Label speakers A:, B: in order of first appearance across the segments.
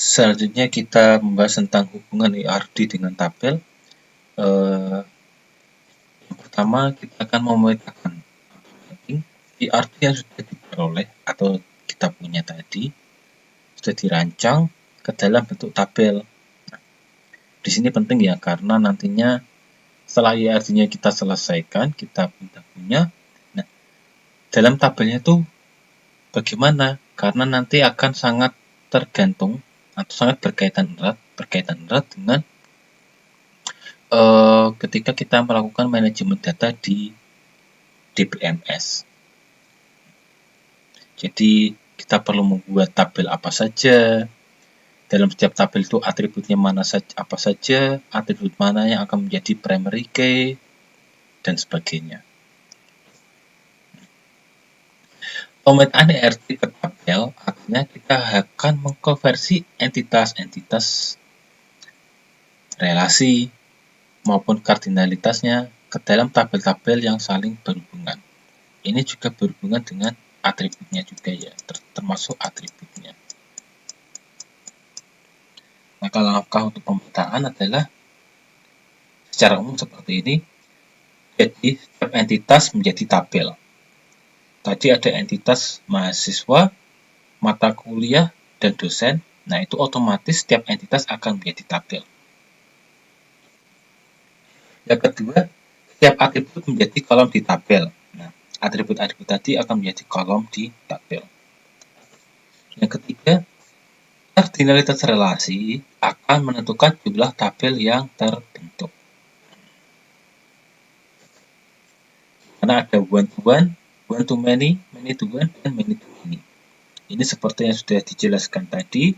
A: Selanjutnya kita membahas tentang hubungan IRD dengan tabel. Yang pertama kita akan memetakan IRD yang sudah diperoleh atau kita punya tadi sudah dirancang ke dalam bentuk tabel. Di sini penting ya, karena nantinya setelah IRD-nya kita selesaikan, kita punya. Nah, dalam tabelnya itu bagaimana? Karena nanti akan sangat tergantung atau sangat berkaitan erat dengan ketika kita melakukan manajemen data di DBMS. Jadi kita perlu membuat tabel apa saja. Dalam setiap tabel itu atributnya apa saja, atribut mana yang akan menjadi primary key, dan sebagainya. Pemetaan IRD ke tabel artinya kita akan mengkonversi entitas-entitas relasi maupun kardinalitasnya ke dalam tabel-tabel yang saling berhubungan. Ini juga berhubungan dengan atributnya juga ya, termasuk atributnya. Maka langkah untuk pemetaan adalah secara umum seperti ini. Jadi setiap entitas menjadi tabel. Tadi ada entitas mahasiswa, mata kuliah, dan dosen. Nah, itu otomatis setiap entitas akan menjadi tabel. Yang kedua, setiap atribut menjadi kolom di tabel. Nah, atribut-atribut tadi akan menjadi kolom di tabel. Yang ketiga, kardinalitas relasi akan menentukan jumlah tabel yang terbentuk. Karena ada one to one, one to many, many to one, dan many to many. Ini seperti yang sudah dijelaskan tadi.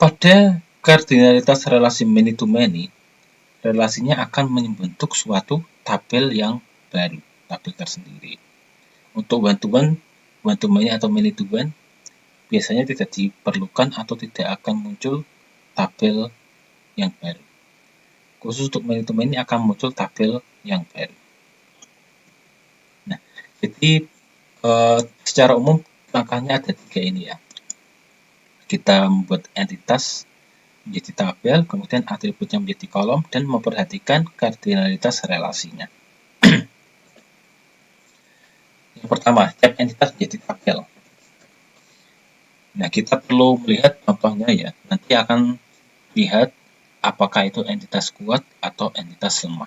A: Pada kardinalitas relasi many to many, relasinya akan membentuk suatu tabel yang baru, tabel tersendiri. Untuk one to one, one to many atau many to one, biasanya tidak diperlukan atau tidak akan muncul tabel yang baru. Khusus untuk many to many akan muncul tabel yang baru. Nah, jadi secara umum langkahnya ada 3 ini ya. Kita membuat entitas menjadi tabel, kemudian atributnya menjadi kolom, dan memperhatikan kardinalitas relasinya. Yang pertama, setiap entitas menjadi tabel. Nah, kita perlu melihat contohnya ya. Nanti akan lihat apakah itu entitas kuat atau entitas lemah.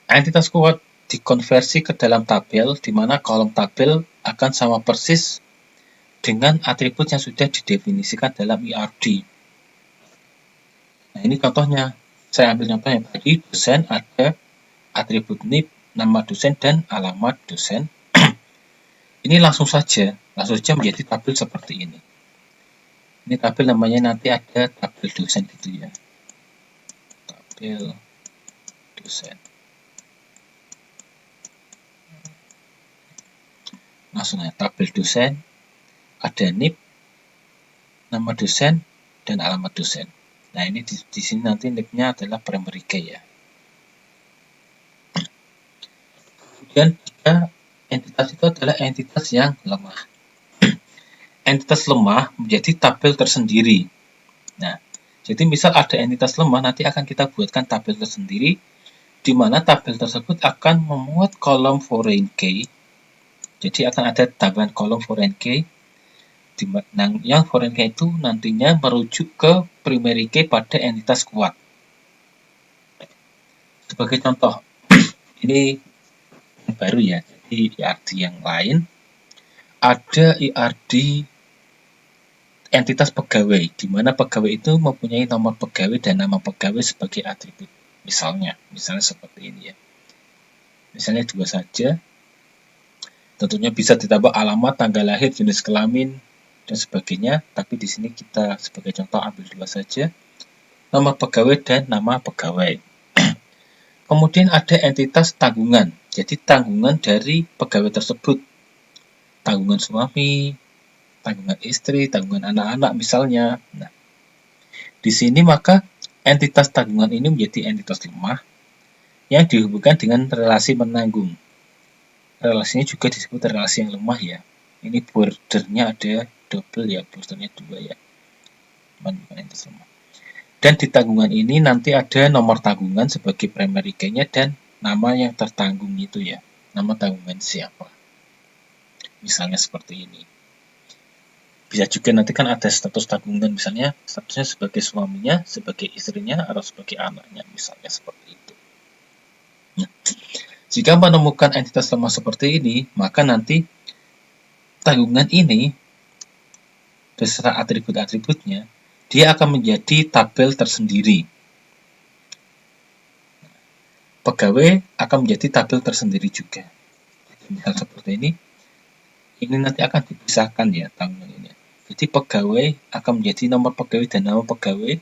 A: Entitas kuat dikonversi ke dalam tabel, di mana kolom tabel akan sama persis dengan atribut yang sudah didefinisikan dalam IRD. Nah, ini contohnya. Saya ambil contoh yang tadi, dosen ada atribut NIP, nama dosen, dan alamat dosen. Ini langsung saja menjadi tabel seperti ini. Ini tabel namanya nanti ada tabel dosen gitu ya. Tabel dosen. Langsung ya, tabel dosen, ada NIP, nama dosen, dan alamat dosen. Nah, ini di sini nanti NIP-nya adalah primary key ya. Kemudian jika entitas itu adalah entitas yang lemah. Entitas lemah menjadi tabel tersendiri. Nah, jadi misal ada entitas lemah, nanti akan kita buatkan tabel tersendiri, di mana tabel tersebut akan memuat kolom foreign key. Jadi akan ada tambahan kolom foreign key, yang foreign key itu nantinya merujuk ke primary key pada entitas kuat. Sebagai contoh, ini yang baru ya, jadi IRD yang lain, ada IRD entitas pegawai, di mana pegawai itu mempunyai nomor pegawai dan nama pegawai sebagai atribut. Misalnya seperti ini ya. Misalnya 2 saja. Tentunya bisa ditambah alamat, tanggal lahir, jenis kelamin, dan sebagainya. Tapi di sini kita sebagai contoh ambil 2 saja. Nomor pegawai dan nama pegawai. Kemudian ada entitas tanggungan. Jadi tanggungan dari pegawai tersebut. Tanggungan suami, tanggungan istri, tanggungan anak-anak misalnya. Nah, di sini maka entitas tanggungan ini menjadi entitas lemah yang dihubungkan dengan relasi menanggung. Relasinya juga disebut relasi yang lemah ya. Ini bordernya ada double ya, boosternya 2 ya, bukan entitas lemah. Dan di tanggungan ini nanti ada nomor tanggungan sebagai primary key-nya dan nama yang tertanggung itu ya, nama tanggungan siapa. Misalnya seperti ini. Bisa juga nanti kan ada status tanggungan, misalnya statusnya sebagai suaminya, sebagai istrinya, atau sebagai anaknya, misalnya seperti itu. Nah, jika menemukan entitas lemah seperti ini, maka nanti tanggungan ini beserta atribut-atributnya, dia akan menjadi tabel tersendiri. Pegawai akan menjadi tabel tersendiri juga. Misal seperti ini nanti akan dipisahkan ya tanggungan ini. Jadi pegawai akan menjadi nomor pegawai dan nama pegawai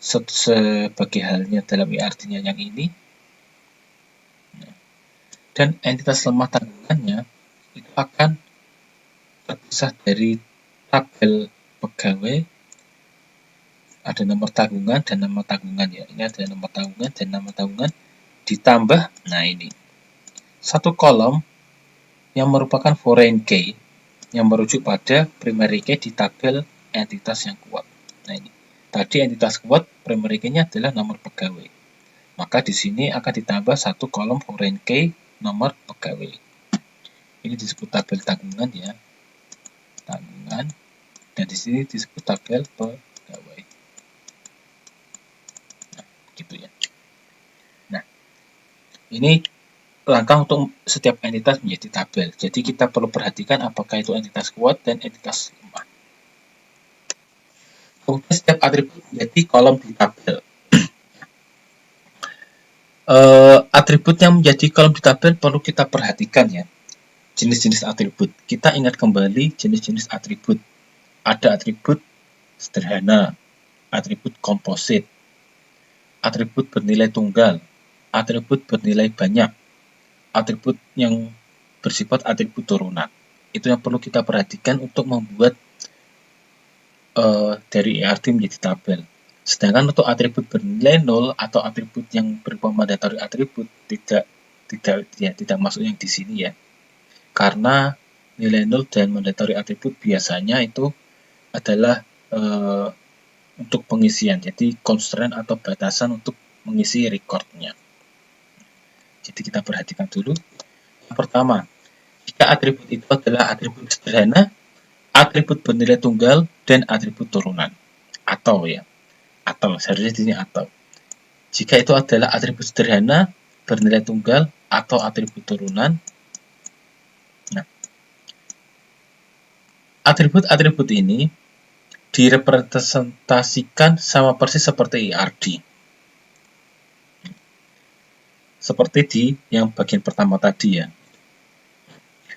A: sebagai halnya dalam artinya yang ini. Dan entitas lemah tanggungannya itu akan terpisah dari tabel pegawai, ada nomor tanggungan dan nama tanggungan ya. Ini ada nomor tanggungan dan nama tanggungan ditambah, nah ini satu kolom yang merupakan foreign key yang merujuk pada primary key di tabel entitas yang kuat. Nah ini tadi entitas kuat primary key-nya adalah nomor pegawai, maka di sini akan ditambah satu kolom foreign key nomor pegawai. Ini disebut tabel tanggungan ya, tanggungan, dan di sini disebut tabel pegawai. Nah, gitu ya. Nah, ini langkah untuk setiap entitas menjadi tabel. Jadi kita perlu perhatikan apakah itu entitas kuat dan entitas lemah. Kemudian setiap atribut menjadi kolom di tabel. Atribut yang menjadi kolom di tabel perlu kita perhatikan ya. Jenis-jenis atribut. Kita ingat kembali jenis-jenis atribut. Ada atribut sederhana, atribut komposit, atribut bernilai tunggal, atribut bernilai banyak, atribut yang bersifat atribut turunan. Itu yang perlu kita perhatikan untuk membuat dari ERT menjadi tabel. Sedangkan untuk atribut bernilai 0 atau atribut yang berupa mandatory atribut tidak masuk yang di sini ya. Karena nilai 0 dan mandatory atribut biasanya itu adalah untuk pengisian. Jadi constraint atau batasan untuk mengisi recordnya. Jadi kita perhatikan dulu. Yang pertama, jika atribut itu adalah atribut sederhana, atribut bernilai tunggal, dan atribut turunan. Atau ya, atau seharusnya di sini atau. Jika itu adalah atribut sederhana, bernilai tunggal, atau atribut turunan. Nah, atribut-atribut ini direpresentasikan sama persis seperti IRD. Seperti di yang bagian pertama tadi ya.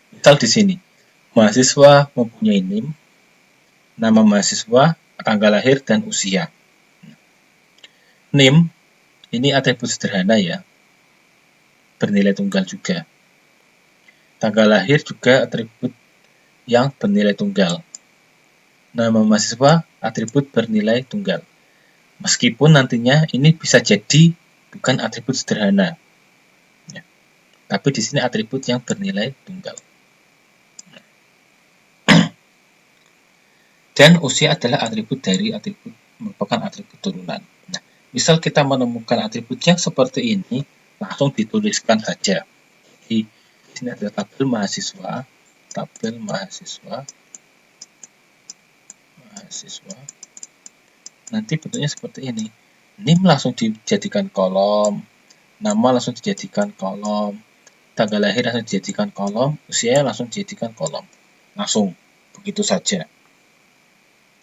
A: Misal di sini, mahasiswa mempunyai NIM, nama mahasiswa, tanggal lahir, dan usia. NIM ini atribut sederhana ya, bernilai tunggal juga. Tanggal lahir juga atribut yang bernilai tunggal. Nama mahasiswa atribut bernilai tunggal. Meskipun nantinya ini bisa jadi bukan atribut sederhana, ya. Tapi di sini atribut yang bernilai tunggal. Dan usia adalah atribut dari merupakan atribut turunan. Nah, misal kita menemukan atribut yang seperti ini, langsung dituliskan saja. Di sini ada tabel mahasiswa, nanti bentuknya seperti ini. NIM langsung dijadikan kolom, nama langsung dijadikan kolom, tanggal lahir langsung dijadikan kolom, usia langsung dijadikan kolom. Langsung, begitu saja.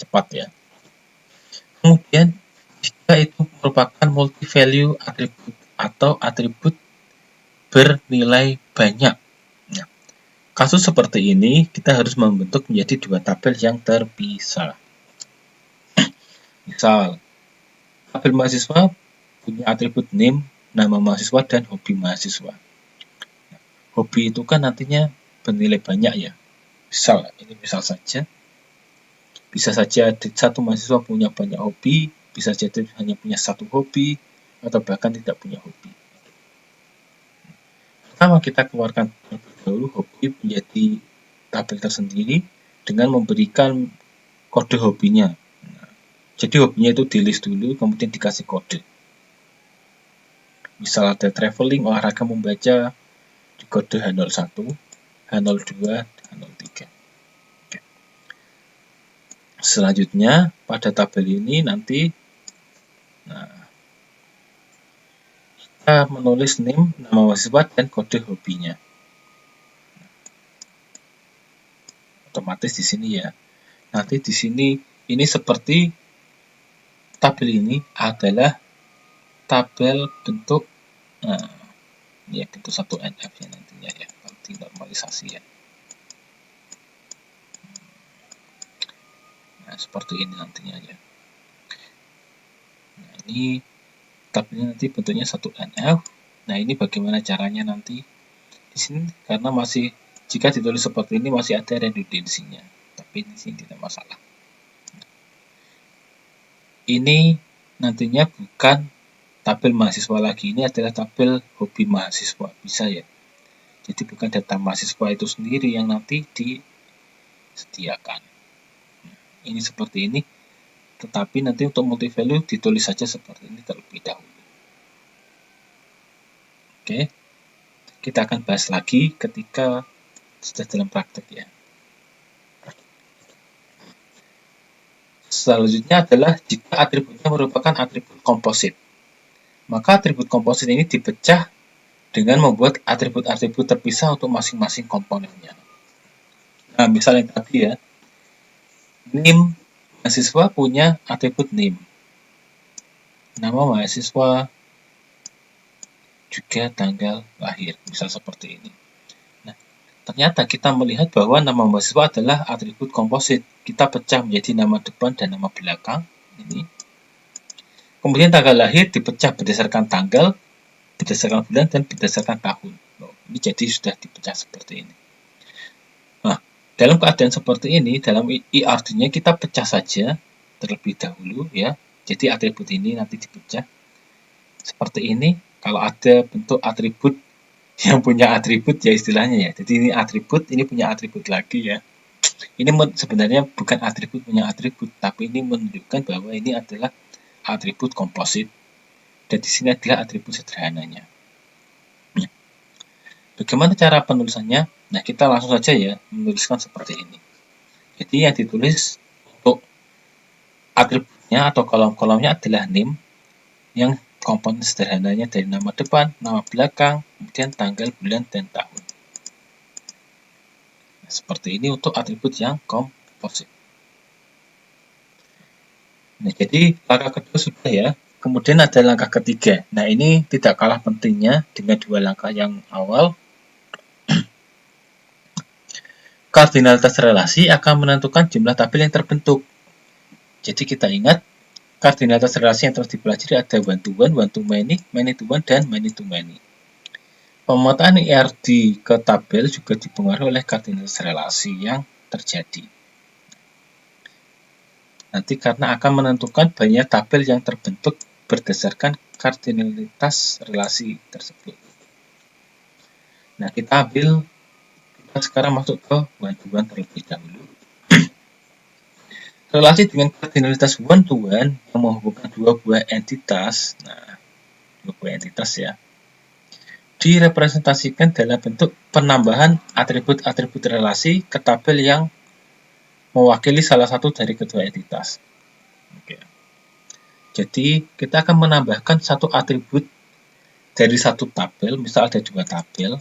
A: Cepat ya. Kemudian, jika itu merupakan multi-value atribut atau atribut bernilai banyak. Nah, kasus seperti ini, kita harus membentuk menjadi dua tabel yang terpisah. Misal, tabel mahasiswa punya atribut name, nama mahasiswa, dan hobi mahasiswa. Hobi itu kan nantinya bernilai banyak ya. Misal, ini misal saja. Bisa saja satu mahasiswa punya banyak hobi, bisa jadi hanya punya satu hobi, atau bahkan tidak punya hobi. Pertama kita keluarkan terlebih dahulu hobi menjadi tabel tersendiri, dengan memberikan kode hobinya. Jadi hobinya itu di list dulu, kemudian dikasih kode. Misal ada traveling, olahraga, membaca, di kode H01, H02, H03. Oke. Selanjutnya, pada tabel ini nanti kita menulis name, nama mahasiswa, dan kode hobinya. Otomatis di sini ya. Nanti di sini ini seperti tabel ini adalah tabel bentuk ya bentuk 1NF ya nantinya ya, nanti normalisasi ya. Nah, seperti ini nantinya ya. Nah, ini tabelnya nanti bentuknya 1NF. Nah, ini bagaimana caranya nanti di sini, karena masih jika ditulis seperti ini masih ada redundansinya, tapi di sini tidak masalah. Ini nantinya bukan tabel mahasiswa lagi, ini adalah tabel hobi mahasiswa, bisa ya. Jadi bukan data mahasiswa itu sendiri yang nanti disediakan. Ini seperti ini, tetapi nanti untuk multi value ditulis saja seperti ini terlebih dahulu. Oke, kita akan bahas lagi ketika sudah dalam praktek ya. Selanjutnya adalah jika atributnya merupakan atribut komposit. Maka atribut komposit ini dipecah dengan membuat atribut-atribut terpisah untuk masing-masing komponennya. Nah, misalnya tadi ya, name mahasiswa punya atribut name. Nama mahasiswa juga tanggal lahir, misal seperti ini. Nah, ternyata kita melihat bahwa nama mahasiswa adalah atribut komposit. Kita pecah menjadi nama depan dan nama belakang. Ini. Kemudian tanggal lahir dipecah berdasarkan tanggal, berdasarkan bulan, dan berdasarkan tahun. Ini jadi sudah dipecah seperti ini. Nah, dalam keadaan seperti ini, dalam IRD-nya kita pecah saja terlebih dahulu ya. Jadi atribut ini nanti dipecah seperti ini. Kalau ada bentuk atribut yang punya atribut ya istilahnya ya. Jadi ini atribut, ini punya atribut lagi ya. Ini sebenarnya bukan atribut punya atribut, tapi ini menunjukkan bahwa ini adalah atribut komposit. Dan di sini adalah atribut sederhananya. Bagaimana cara penulisannya? Nah, kita langsung saja ya menuliskan seperti ini. Jadi yang ditulis untuk atributnya atau kolom-kolomnya adalah name, yang komponen sederhananya dari nama depan, nama belakang, kemudian tanggal, bulan, dan tahun. Nah, seperti ini untuk atribut yang komposit. Nah, jadi langkah kedua sudah ya. Kemudian ada langkah ketiga. Nah, ini tidak kalah pentingnya dengan dua langkah yang awal. Kardinalitas relasi akan menentukan jumlah tabel yang terbentuk. Jadi kita ingat, kardinalitas relasi yang terus dipelajari ada one to many to one, dan many to many. Pemetaan IRD ke tabel juga dipengaruhi oleh kardinalitas relasi yang terjadi. Nanti karena akan menentukan banyak tabel yang terbentuk berdasarkan kardinalitas relasi tersebut. Nah, kita sekarang masuk ke one to one terlebih dahulu. Relasi dengan kardinalitas one to one yang menghubungkan dua buah entitas. Nah, dua buah entitas ya, direpresentasikan dalam bentuk penambahan atribut-atribut relasi ke tabel yang mewakili salah satu dari kedua entitas. Oke. Jadi kita akan menambahkan satu atribut dari satu tabel, misal ada dua tabel.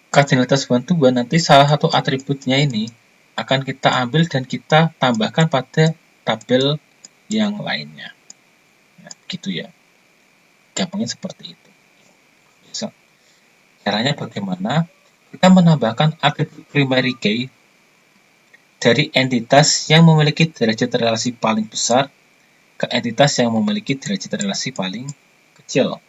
A: Kardinalitas one to one nanti salah satu atributnya ini akan kita ambil dan kita tambahkan pada tabel yang lainnya. Nah, begitu ya. Gampangnya seperti itu. So, caranya bagaimana? Kita menambahkan atribut primary key dari entitas yang memiliki derajat relasi paling besar ke entitas yang memiliki derajat relasi paling kecil.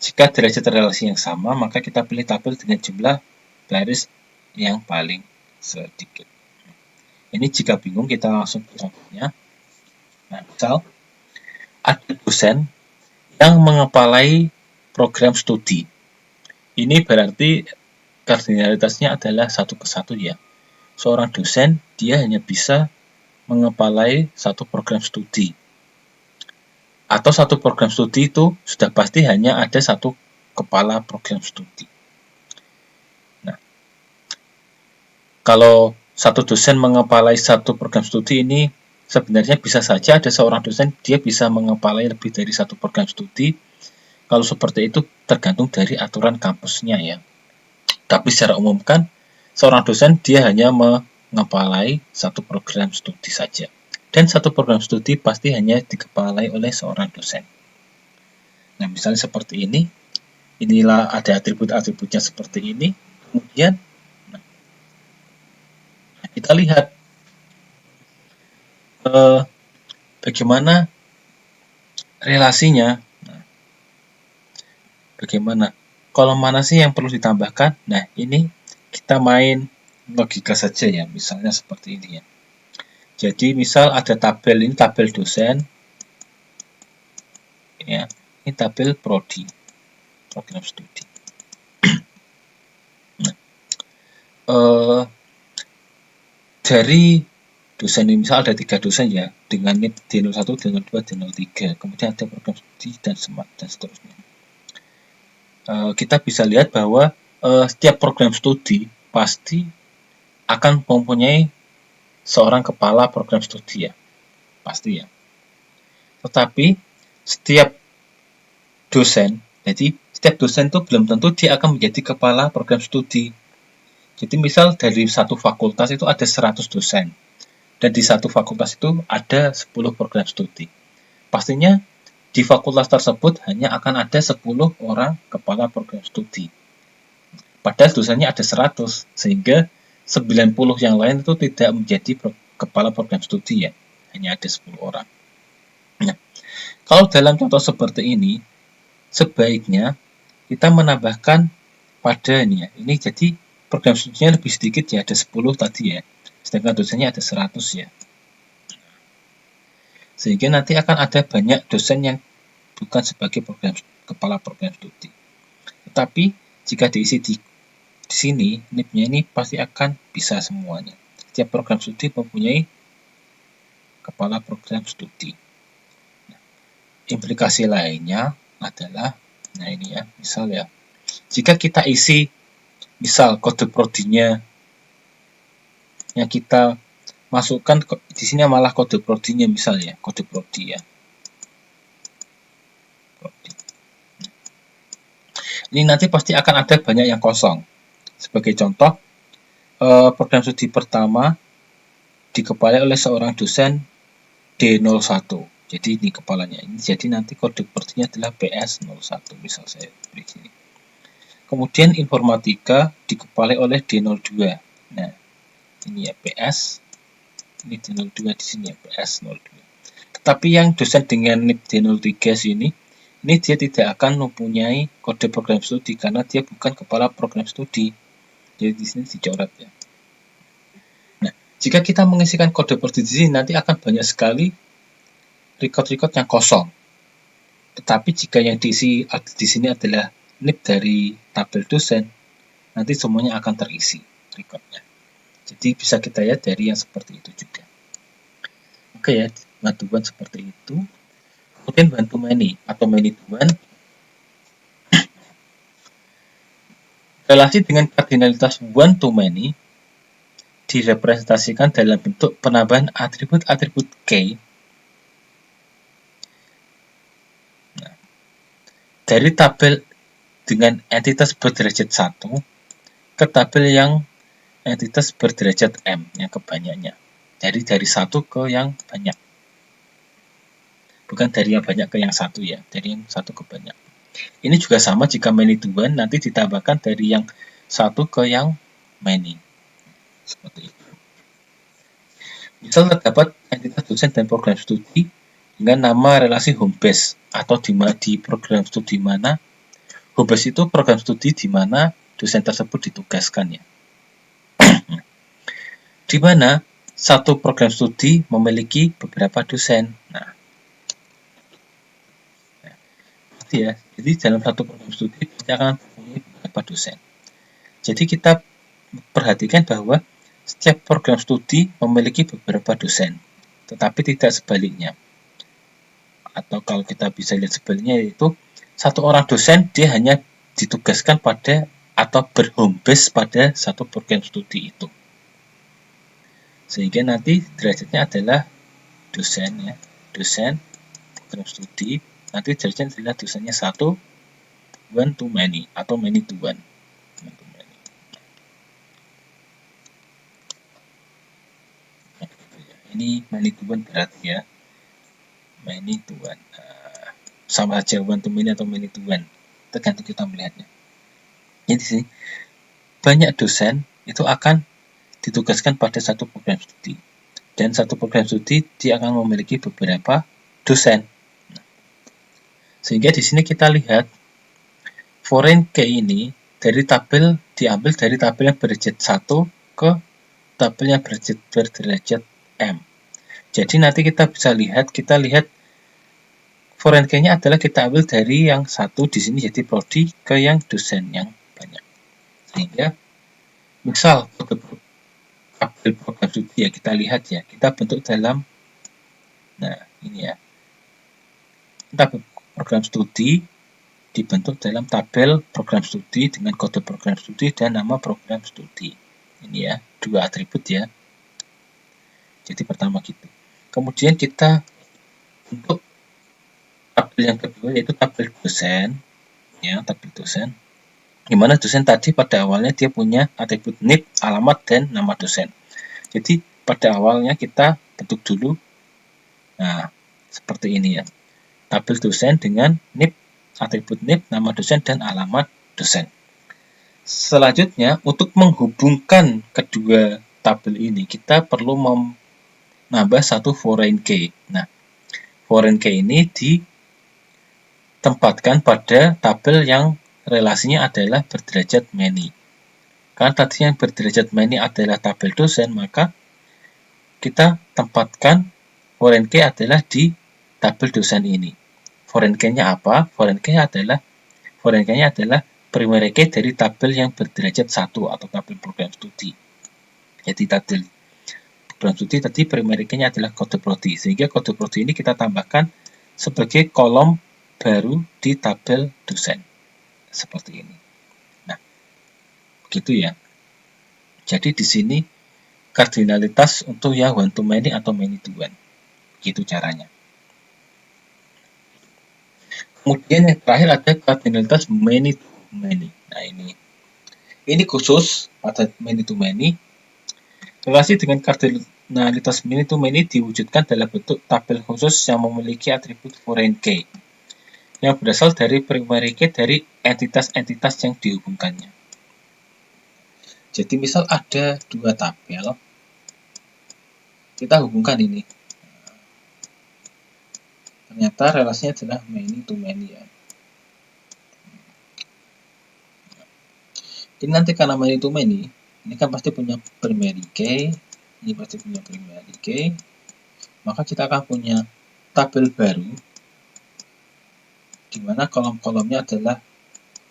A: Jika derajat relasi yang sama, maka kita pilih tabel dengan jumlah baris yang paling sedikit. Ini jika bingung, kita langsung ke contohnya. Nah, misal ada dosen yang mengepalai program studi. Ini berarti kardinalitasnya adalah 1:1 ya. Seorang dosen dia hanya bisa mengepalai satu program studi. Atau satu program studi itu sudah pasti hanya ada satu kepala program studi. Nah, kalau satu dosen mengepalai satu program studi ini sebenarnya bisa saja ada seorang dosen dia bisa mengepalai lebih dari satu program studi. Kalau seperti itu tergantung dari aturan kampusnya ya. Tapi secara umum kan seorang dosen dia hanya mengepalai satu program studi saja. Dan satu program studi pasti hanya dikepalai oleh seorang dosen. Nah, misalnya seperti ini. Inilah ada atribut-atributnya seperti ini. Kemudian kita lihat bagaimana relasinya. Nah, bagaimana? Kalau mana sih yang perlu ditambahkan? Nah, ini kita main logika saja ya. Misalnya seperti ini ya. Jadi misal ada tabel, ini tabel dosen. Ya, ini tabel prodi, program studi. Nah, dari dosen ini misal ada 3 dosen ya, dengan NIP D01, D02, D03. Kemudian ada program studi dan seterusnya. Kita bisa lihat bahwa setiap program studi pasti akan mempunyai seorang kepala program studi ya, pasti ya. Tetapi setiap dosen, jadi setiap dosen itu belum tentu dia akan menjadi kepala program studi. Jadi misal dari satu fakultas itu ada 100 dosen, dan di satu fakultas itu ada 10 program studi. Pastinya di fakultas tersebut hanya akan ada 10 orang kepala program studi. Padahal dosennya ada 100, sehingga 90 yang lain itu tidak menjadi kepala program studi ya, hanya ada 10 orang. Nah, kalau dalam contoh seperti ini, sebaiknya kita menambahkan pada ini ya, ini jadi program studinya lebih sedikit ya, ada 10 tadi ya, sedangkan dosennya ada 100 ya. Sehingga nanti akan ada banyak dosen yang bukan sebagai kepala program studi. Tetapi jika diisi di sini, NIP-nya ini pasti akan bisa semuanya. Setiap program studi mempunyai kepala program studi. Nah, implikasi lainnya adalah, nah ini ya, misal ya, jika kita isi, misal kode prodinya yang kita masukkan di sini malah kode prodinya misalnya kode prodi ya. Ini nanti pasti akan ada banyak yang kosong. Sebagai contoh, program studi pertama dikepalai oleh seorang dosen D01. Jadi ini kepalanya. Ini jadi nanti kode prodinya adalah PS01 misal saya beri sini. Kemudian informatika dikepalai oleh D02. Nah, ini ya PS. Ini D02 di sini ya PS02. Tetapi yang dosen dengan NIP D03 sini, ini dia tidak akan mempunyai kode program studi karena dia bukan kepala program studi. Jadi di sini dicoret ya. Nah, jika kita mengisikan kode prodi di sini nanti akan banyak sekali record-record yang kosong. Tetapi jika yang diisi di sini adalah NIP dari tabel dosen, nanti semuanya akan terisi recordnya. Jadi bisa kita lihat dari yang seperti itu juga. Oke ya, bantuan seperti itu. Kemudian bantu many atau many to one. Relasi dengan kardinalitas one to many direpresentasikan dalam bentuk penambahan atribut-atribut K. Nah, dari tabel dengan entitas berderajat 1 ke tabel yang entitas berderajat M yang kebanyakannya. Jadi dari 1 ke yang banyak. Bukan dari yang banyak ke yang 1 ya, dari yang 1 ke banyak. Ini juga sama jika many to one, nanti ditambahkan dari yang 1 ke yang many. Seperti itu. Misal terdapat entitas dosen dan program studi dengan nama relasi home base atau di program studi mana home base itu program studi di mana dosen tersebut ditugaskan ya. Di mana satu program studi memiliki beberapa dosen. Nah, ya. Jadi dalam satu program studi pasti akan mempunyai beberapa dosen. Jadi kita perhatikan bahwa setiap program studi memiliki beberapa dosen, tetapi tidak sebaliknya. Atau kalau kita bisa lihat sebaliknya, yaitu satu orang dosen dia hanya ditugaskan pada atau berhome base pada satu program studi itu. Sehingga nanti derajatnya adalah dosen ya, dosen program studi. Nanti derajatnya adalah dosennya satu, one to many atau many to one. Ini many to one berarti ya, many to one. Sama aja one to many atau many to one, tergantung kita melihatnya. Jadi sih banyak dosen itu akan ditugaskan pada satu program studi, dan satu program studi dia akan memiliki beberapa dosen. Sehingga di sini kita lihat foreign key ini dari tabel diambil dari tabel yang berderajat 1 ke tabel yang berderajat M. Jadi nanti kita bisa lihat, foreign key-nya adalah kita ambil dari yang satu di sini jadi prodi ke yang dosen yang banyak. Sehingga misal tabel program studi ya, kita lihat ya, kita bentuk dalam, nah ini ya, tabel program studi dibentuk dalam tabel program studi dengan kode program studi dan nama program studi. Ini ya, dua atribut ya. Jadi pertama gitu. Kemudian kita untuk tabel yang kedua yaitu tabel dosen, ya, tabel dosen. Gimana dosen tadi pada awalnya dia punya atribut NIP, alamat, dan nama dosen. Jadi pada awalnya kita bentuk dulu, nah seperti ini ya, tabel dosen dengan NIP, atribut NIP, nama dosen, dan alamat dosen. Selanjutnya untuk menghubungkan kedua tabel ini kita perlu menambah satu foreign key. Nah, foreign key ini ditempatkan pada tabel yang relasinya adalah berderajat many. Karena tadi yang berderajat many adalah tabel dosen, maka kita tempatkan foreign key adalah di tabel dosen ini. Foreign key-nya apa? Foreign key-nya adalah primary key dari tabel yang berderajat 1 atau tabel program studi. Jadi tabel program studi tadi primary key-nya adalah kode prodi, sehingga kode prodi ini kita tambahkan sebagai kolom baru di tabel dosen. Seperti ini. Nah, begitu ya. Jadi di sini kardinalitas untuk yang one to many atau many to one. Begitu caranya. Kemudian yang terakhir ada kardinalitas many to many. Nah, ini khusus pada many to many. Relasi dengan kardinalitas many to many diwujudkan dalam bentuk tabel khusus yang memiliki atribut foreign key yang berasal dari primary key dari entitas-entitas yang dihubungkannya. Jadi misal ada dua tabel, kita hubungkan ini. Ternyata relasinya adalah many to many ya. Ini nanti karena many to many, ini kan pasti punya primary key, ini pasti punya primary key, maka kita akan punya tabel baru di mana kolom-kolomnya adalah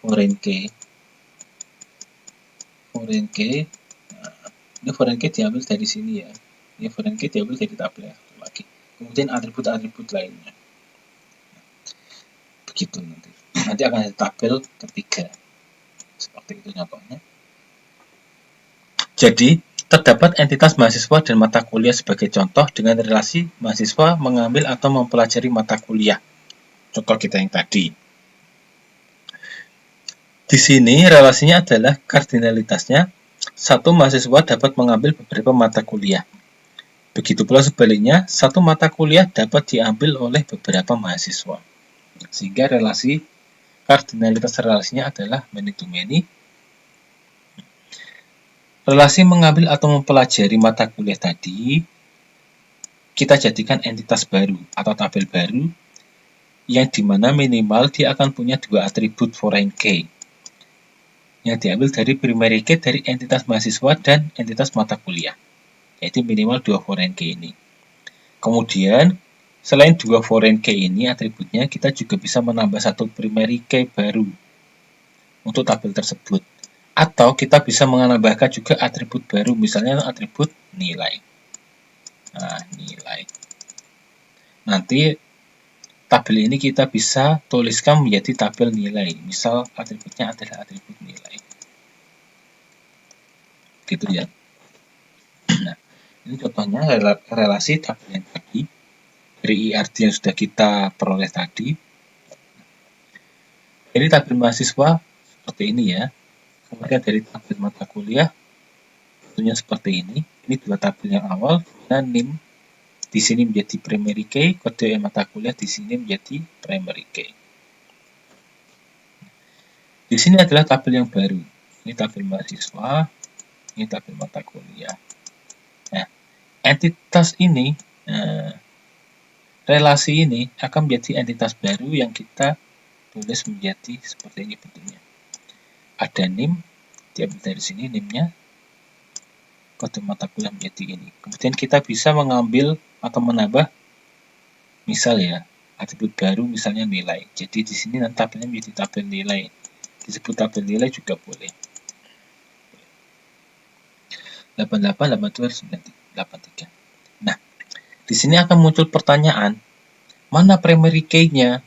A: foreign key. Foreign key, nah, ini foreign key diambil dari sini ya. Ini foreign key diambil dari tabel yang satu lagi. Kemudian atribut-atribut lainnya. Begitu nanti. Nanti akan ada tabel ketiga. Seperti itu contohnya. Jadi, terdapat entitas mahasiswa dan mata kuliah sebagai contoh dengan relasi mahasiswa mengambil atau mempelajari mata kuliah. Contoh kita yang tadi. Di sini relasinya adalah kardinalitasnya satu mahasiswa dapat mengambil beberapa mata kuliah. Begitu pula sebaliknya, satu mata kuliah dapat diambil oleh beberapa mahasiswa. Sehingga kardinalitas relasinya adalah many to many. Relasi mengambil atau mempelajari mata kuliah tadi kita jadikan entitas baru atau tabel baru yang dimana minimal dia akan punya dua atribut foreign key yang diambil dari primary key dari entitas mahasiswa dan entitas mata kuliah, yaitu minimal dua foreign key ini. Kemudian selain dua foreign key ini atributnya, kita juga bisa menambah satu primary key baru untuk tabel tersebut. Atau kita bisa menambahkan juga atribut baru, misalnya atribut nilai. Nah, nilai. Nanti tabel ini kita bisa tuliskan menjadi tabel nilai. Misal atributnya adalah atribut nilai. Gitu ya. Nah, ini contohnya relasi tabel yang tadi dari IRD yang sudah kita peroleh tadi. Jadi tabel mahasiswa seperti ini ya. Kemudian dari tabel mata kuliah tentunya seperti ini. Ini dua tabel yang awal, dan NIM di sini menjadi primary key, kode mata kuliah di sini menjadi primary key. Di sini adalah tabel yang baru. Ini tabel mahasiswa, ini tabel mata kuliah. Nah, entitas ini, relasi ini akan menjadi entitas baru yang kita tulis menjadi seperti ini bentuknya. Ada NIM, diambil dari sini NIM-nya, kode mata kuliah menjadi ini. Kemudian kita bisa mengambil atau menambah, misal ya, atribut baru misalnya nilai. Jadi di sini nanti tabelnya menjadi tabel nilai. Disebut tabel nilai juga boleh. 88, 82, 83. Nah, di sini akan muncul pertanyaan, mana primary key-nya?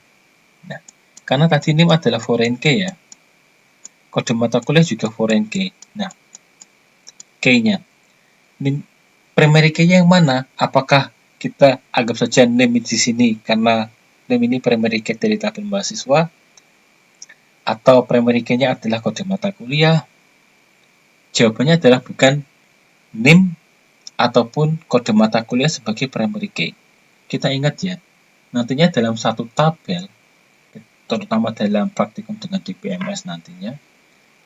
A: Nah, karena tadi NIM adalah foreign key ya. Kode mata kuliah juga foreign key. Nah, key-nya. Primary key-nya yang mana? Apakah kita anggap saja name di sini karena name ini primary key dari tabel mahasiswa, atau primary key-nya adalah kode mata kuliah? Jawabannya adalah bukan name ataupun kode mata kuliah sebagai primary key. Kita ingat ya, nantinya dalam satu tabel, terutama dalam praktikum dengan DBMS nantinya,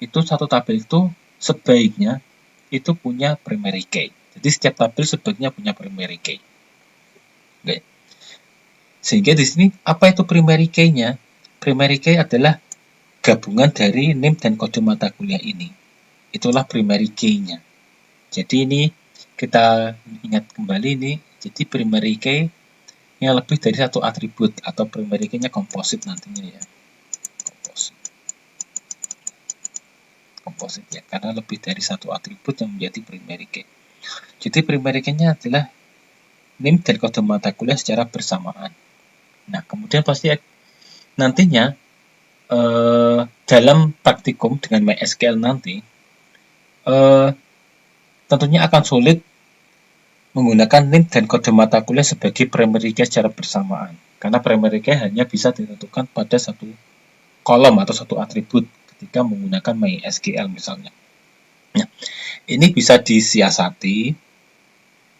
A: itu satu tabel itu sebaiknya itu punya primary key. Jadi setiap tabel sebaiknya punya primary key. Oke. Sehingga di sini apa itu primary key-nya? Primary key adalah gabungan dari name dan kode mata kuliah ini. Itulah primary key-nya. Jadi ini kita ingat kembali ini. Jadi primary key yang lebih dari satu atribut, atau primary key-nya komposit nantinya ya. Komposit ya, karena lebih dari satu atribut yang menjadi primary key. Jadi primary key-nya adalah name dan kode mata kuliah secara bersamaan. Nah, kemudian pasti nantinya dalam praktikum dengan MySQL nanti tentunya akan sulit menggunakan name dan kode mata kuliah sebagai primary key secara bersamaan, karena primary key hanya bisa ditentukan pada satu kolom atau satu atribut ketika menggunakan MySQL misalnya. Nah, ini bisa disiasati.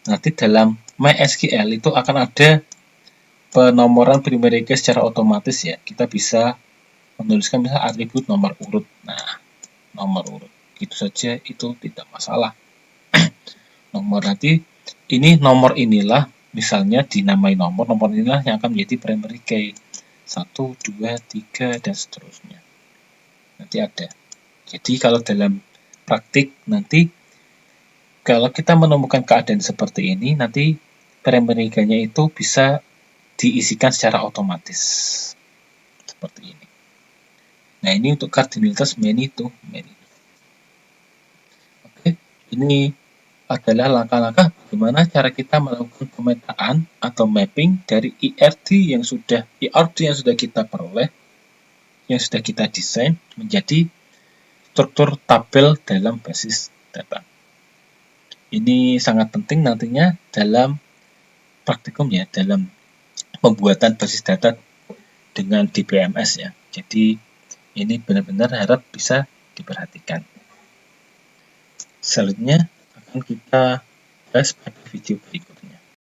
A: Nanti dalam MySQL itu akan ada penomoran primary key secara otomatis ya. Kita bisa menuliskan misalnya atribut nomor urut. Nah, nomor urut. Gitu saja itu tidak masalah. Nomor nanti ini nomor inilah misalnya dinamai nomor inilah yang akan menjadi primary key. 1, 2, 3 dan seterusnya. Nanti ada. Jadi kalau dalam praktik nanti kalau kita menemukan keadaan seperti ini, nanti primary key-nya itu bisa diisikan secara otomatis. Seperti ini. Nah, ini untuk kardinalitas many to many. Oke, ini adalah langkah-langkah bagaimana cara kita melakukan pemetaan atau mapping dari IRD yang sudah kita peroleh, yang sudah kita desain menjadi struktur tabel dalam basis data. Ini sangat penting nantinya dalam praktikum ya, dalam pembuatan basis data dengan DBMS ya. Jadi ini benar-benar harap bisa diperhatikan. Selanjutnya akan kita bahas pada video berikut.